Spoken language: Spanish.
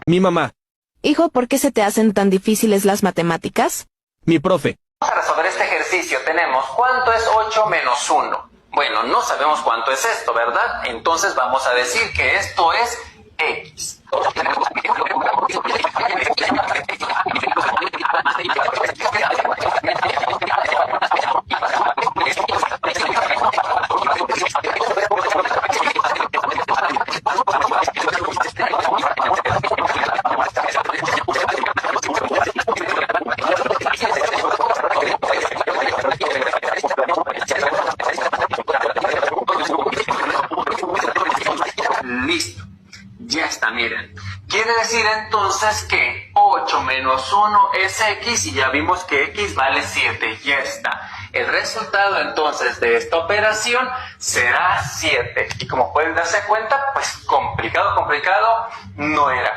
Mi mamá. Hijo, ¿por qué se te hacen tan difíciles las matemáticas? Mi profe. Para resolver este ejercicio tenemos ¿cuánto es 8 menos 1? Bueno, no sabemos cuánto es esto, ¿verdad? Entonces vamos a decir que esto es X. Listo. Ya está, miren. Quiere decir entonces que 8 menos 1 es X y ya vimos que X vale 7. Ya está. El resultado entonces de esta operación será 7. Y como pueden darse cuenta, pues complicado no era.